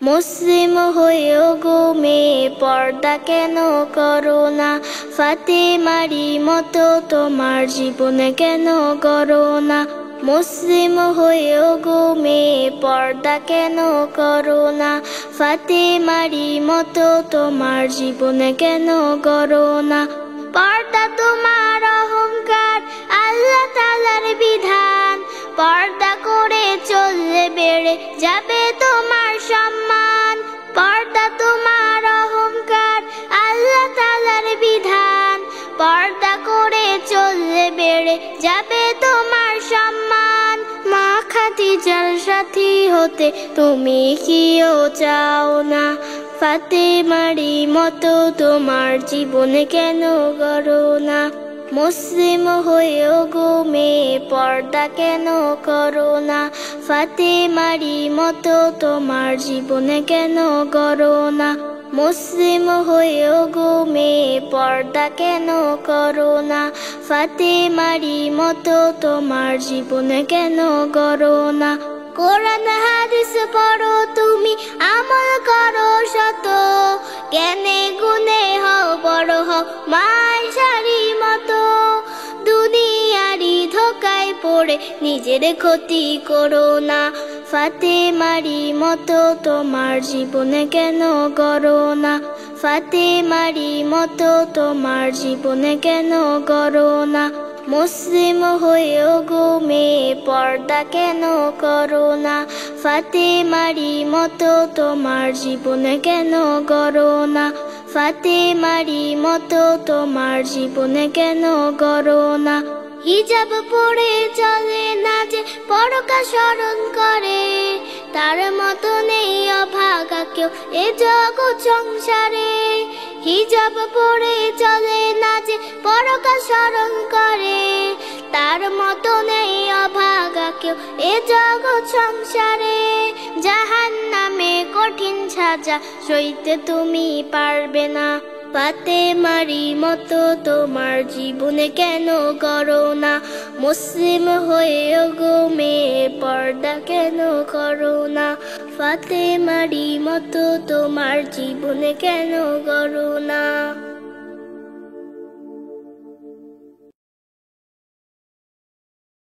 মুসলিম হয়েও গো মেয়ে পর্দা কেন করো না? ফাতেমারই মতো তোমার জীবনে কেন গড়ো না? মুসলিম হয়েও গো মেয়ে পর্দা কেন করো না? ফাতেমারই মতো তোমার জীবনে কেন গড়ো না? পর্দা তোমার অহংকার, আল্লাহ তাআলার বিধান। পর্দা করে চললে বেড়ে যাবে তোমার সম্মান। পর্দা তোমার অহংকার, আল্লাহ তাআলার বিধান। পর্দা করে চললে বেড়ে যাবে তোমার সম্মান। মা খাদিজার সাথী হতে তুমি কিও চাও না? ফাতেমারই মতো তোমার জীবনে কেন গড়ো না? মুসলিম হয়েও গো মেয়ে পর্দা কেন করো না? ফাতেমারই মতো তোমার জীবনে কেন গড়ো না? মুসলিম হয়েও গো মেয়ে পর্দা কেন করো না? ফাতেমারই মতো তোমার জীবনে কেন গড়ো না? কোরআন হাদিস পড়ো তুমি, আমল করো শত। জ্ঞানে গুণে হও বড়, হও মাশারির মতো। দুনিয়ারি ধোকায় পড়ে নিজের ক্ষতি করো না। ফাতেমারই মতো তোমার জীবনে কেন গড়ো না? ফাতেমারই মতো তোমার জীবনে কেন গড়ো না? মুসলিম হয়েও গো মেয়ে পর্দা কেন করো না? ফাতেমারই মতো তোমার জীবনে কেন গড়ো না? ফাতেমারই মতো তোমার জীবনে কেন গড়ো না? হিজাব পরে চলে না যে পরকা স্মরণ করে, তার মতো নেই অভাগা কেউ এ জগৎ সংসারে। হিজাব পরে চলে না যে পরকা স্মরণ করে, তার মতো নেই অভাগা কেউ এ জগৎ সংসারে। জাহান্নামে কঠিন সাজা সইতে তুমি পারবে না। ফাতেমারই মতো তোমার জীবনে কেন গড়ো না? মুসলিম হয়েও গো মেয়ে পর্দা কেন করো না? ফাতেমারই মতো তোমার জীবনে কেন গড়ো না?